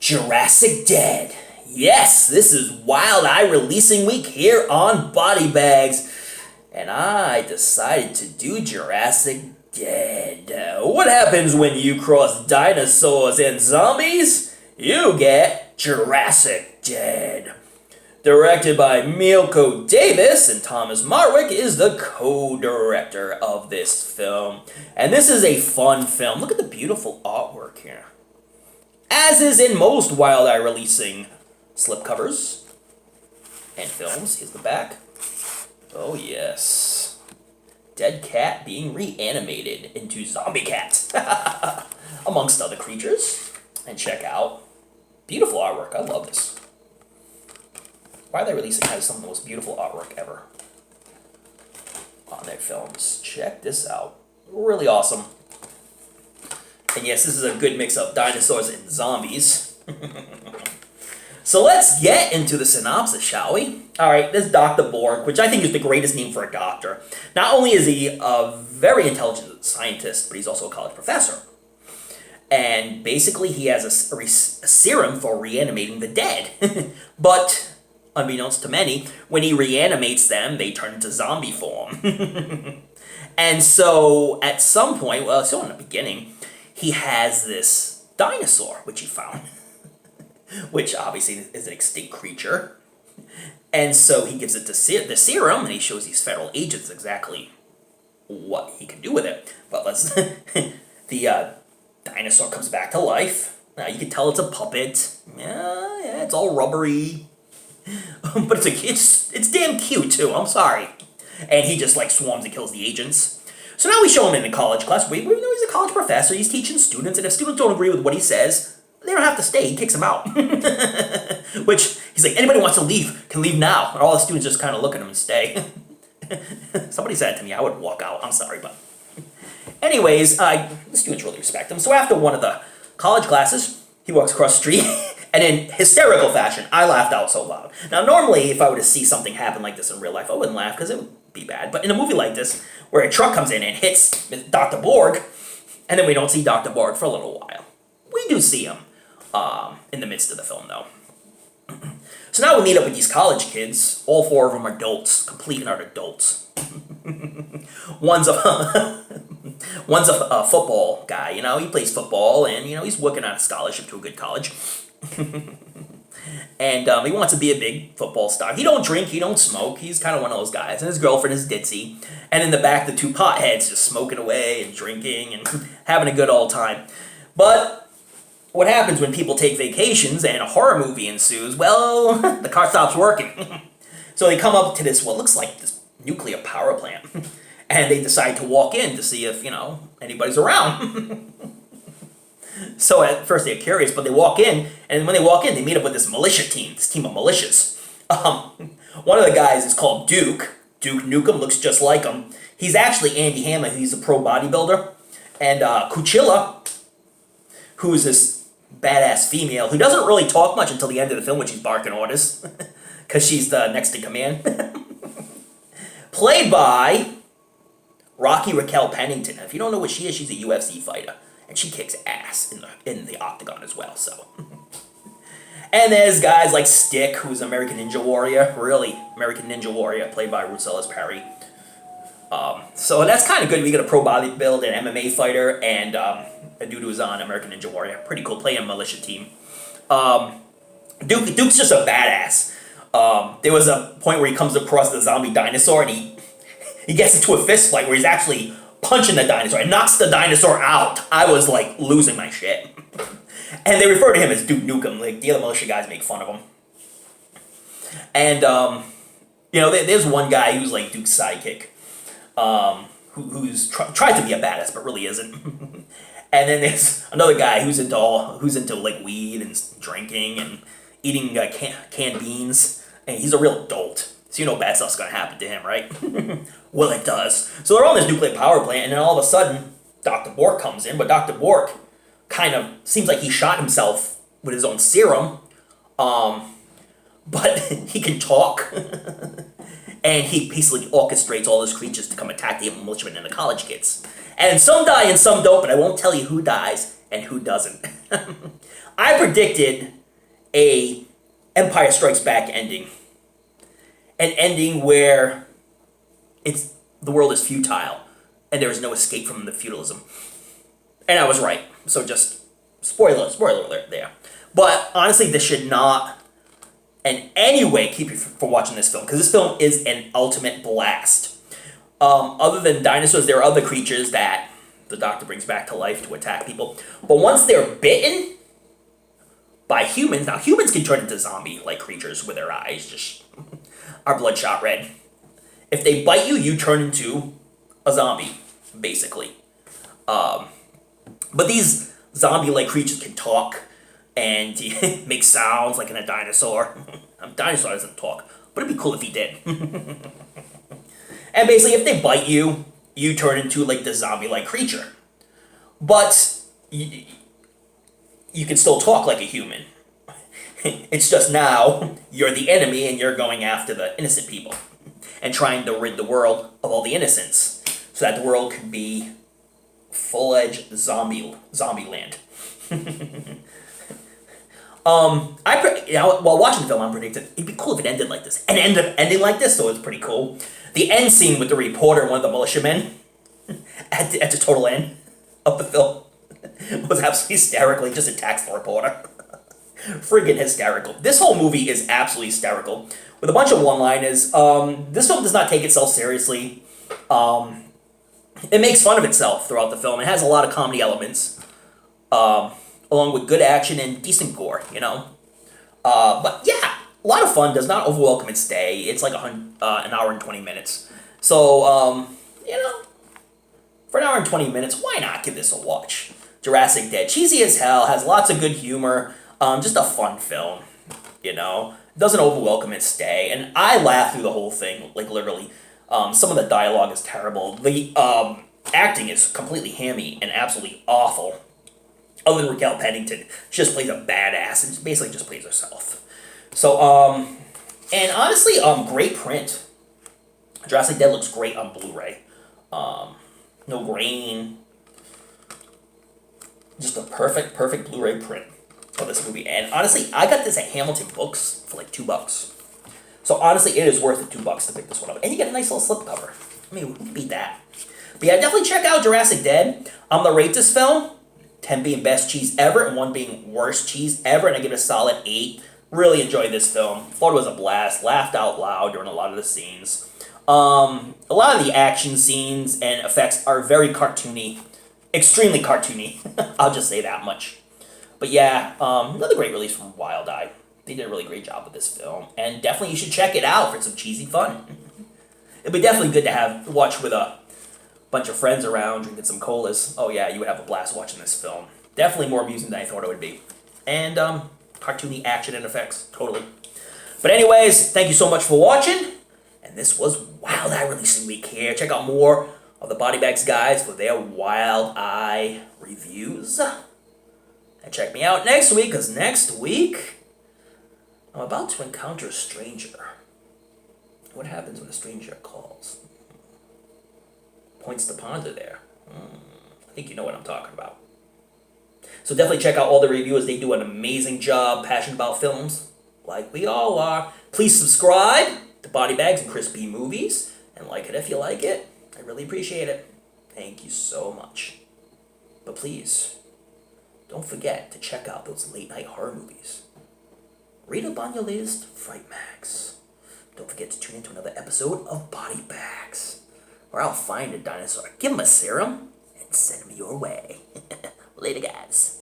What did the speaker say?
Jurassic Dead. Yes, this is Wild Eye releasing week here on Body Bags. And I decided to do Jurassic Dead. What happens when you cross dinosaurs and zombies? You get Jurassic Dead. Directed by Milko Davis, and Thomas Marwick is the co-director of this film. And this is a fun film. Look at the beautiful artwork here. As is in most Wild Eye releasing slipcovers and films. Here's the back. Oh yes. Dead cat being reanimated into zombie cat. Amongst other creatures. And check out. Beautiful artwork. I love this. Wild Eye releasing has some of the most beautiful artwork ever on their films. Check this out. Really awesome. And yes, this is a good mix of dinosaurs and zombies. So let's get into the synopsis, shall we? Alright, this Dr. Borg, which I think is the greatest name for a doctor. Not only is he a very intelligent scientist, but he's also a college professor. And basically he has a serum for reanimating the dead. But, unbeknownst to many, when he reanimates them, they turn into zombie form. And so, at some point, well, so in the beginning, he has this dinosaur, which he found, which obviously is an extinct creature. And so he gives it the serum, and he shows these federal agents exactly what he can do with it. But let's the dinosaur comes back to life. Now you can tell it's a puppet. Yeah, it's all rubbery, but it's damn cute too. I'm sorry. And he just like swarms and kills the agents. So now we show him in a college class. We know he's a college professor. He's teaching students, and if students don't agree with what he says, they don't have to stay. He kicks them out. Which, he's like, anybody wants to leave can leave now. And all the students just kind of look at him and stay. Somebody said it to me, I would walk out. I'm sorry, but... Anyways, the students really respect him. So after one of the college classes, he walks across the street, and in hysterical fashion, I laughed out so loud. Now, normally, if I were to see something happen like this in real life, I wouldn't laugh, because it would be bad. But in a movie like this, where a truck comes in and hits Dr. Borg, and then we don't see Dr. Borg for a little while. We do see him in the midst of the film, though. So now we meet up with these college kids. All four of them are adults, complete and utter adults. One's a football guy, you know, he plays football, and, you know, he's working on a scholarship to a good college. And he wants to be a big football star. He don't drink, he don't smoke, he's kind of one of those guys. And his girlfriend is ditzy. And in the back, the two potheads just smoking away and drinking and having a good old time. But what happens when people take vacations and a horror movie ensues? Well, the car stops working. So they come up to this, what looks like this nuclear power plant. And they decide to walk in to see if, you know, anybody's around. So at first they're curious, but they walk in, and when they walk in, they meet up with this militia team, this team of militias. One of the guys is called Duke. Duke Nukem, looks just like him. He's actually Andy Hammer, he's a pro bodybuilder. And Cuchilla, who's this badass female, who doesn't really talk much until the end of the film when she's barking orders. Because she's the next in command. Played by Rocky Raquel Pennington. If you don't know what she is, she's a UFC fighter. And she kicks ass in the octagon as well, so. And there's guys like Stick, who's American Ninja Warrior. Really, American Ninja Warrior, played by Roussella's Perry. So that's kind of good. We get a pro bodybuilder, an MMA fighter, and a dude who's on American Ninja Warrior. Pretty cool, playing a militia team. Duke's just a badass. There was a point where he comes across the zombie dinosaur, and he gets into a fist fight where he's actually punching the dinosaur and knocks the dinosaur out. I was like losing my shit. And they refer to him as Duke Nukem. Like the other militia guys make fun of him. And you know, there's one guy who's like Duke's sidekick, who's tries to be a badass but really isn't. And then there's another guy who's into like weed and drinking and eating canned beans, and he's a real adult. So you know bad stuff's gonna happen to him, right? Well, it does. So they're on this nuclear power plant, and then all of a sudden, Dr. Bork comes in, but Dr. Bork kind of seems like he shot himself with his own serum, but he can talk, and he basically orchestrates all those creatures to come attack the militiamen and the college kids. And some die and some don't, but I won't tell you who dies and who doesn't. I predicted a Empire Strikes Back ending. An ending where the world is futile and there is no escape from the feudalism. And I was right. So just spoiler alert there. But honestly, this should not in any way keep you from watching this film, because this film is an ultimate blast. Other than dinosaurs, there are other creatures that the Doctor brings back to life to attack people. But once they're bitten by humans, now humans can turn into zombie-like creatures with their eyes just are bloodshot red. If they bite you, you turn into a zombie, basically. But these zombie-like creatures can talk and make sounds like in a dinosaur. A dinosaur doesn't talk, but it'd be cool if he did. And basically, if they bite you, you turn into like the zombie-like creature. But you can still talk like a human. It's just now you're the enemy and you're going after the innocent people and trying to rid the world of all the innocents so that the world could be full-edged zombie land. While watching the film, I'm predicting it'd be cool if it ended like this. And it ended up ending like this, so it's pretty cool. The end scene with the reporter and one of the militiamen at the total end of the film was absolutely hysterical. He just attacks the reporter. Friggin' hysterical. This whole movie is absolutely hysterical with a bunch of one-liners. This film does not take itself seriously. It makes fun of itself throughout the film. It has a lot of comedy elements, along with good action and decent gore, you know? But yeah, a lot of fun. Does not overwhelm its day. It's like an hour and 20 minutes. So, you know, for an hour and 20 minutes, why not give this a watch? Jurassic Dead. Cheesy as hell, has lots of good humor. Just a fun film, you know? Doesn't overwhelm its day. And I laughed through the whole thing, like literally. Some of the dialogue is terrible. The acting is completely hammy and absolutely awful. Other than Raquel Pennington, she just plays a badass and basically just plays herself. So, and honestly, great print. Jurassic Dead looks great on Blu-ray. No grain. Just a perfect Blu-ray print of this movie. And honestly, I got this at Hamilton Books for like $2. So honestly, it is worth the $2 to pick this one up. And you get a nice little slipcover. I mean, who can beat that? But yeah, definitely check out Jurassic Dead. I'm going to rate this film, 10 being best cheese ever and 1 being worst cheese ever. And I give it a solid 8. Really enjoyed this film. Thought it was a blast. Laughed out loud during a lot of the scenes. A lot of the action scenes and effects are very cartoony. Extremely cartoony. I'll just say that much. But yeah, another great release from Wild Eye. They did a really great job with this film. And definitely you should check it out for some cheesy fun. It'd be definitely good to watch with a bunch of friends around, drinking some colas. Oh yeah, you would have a blast watching this film. Definitely more amusing than I thought it would be. And cartoony action and effects, totally. But anyways, thank you so much for watching. And this was Wild Eye Releasing Week here. Check out more of the Body Bags guys for their Wild Eye reviews. And check me out next week, because next week I'm about to encounter a stranger. What happens when a stranger calls? Points to ponder there. I think you know what I'm talking about. So definitely check out all the reviewers. They do an amazing job, passionate about films, like we all are. Please subscribe to Body Bags and Crispy Movies, and like it if you like it. I really appreciate it. Thank you so much. But please, don't forget to check out those late night horror movies. Read up on your latest Fright Mags. Don't forget to tune into another episode of Body Bags, where I'll find a dinosaur, give him a serum, and send him your way. Later, guys.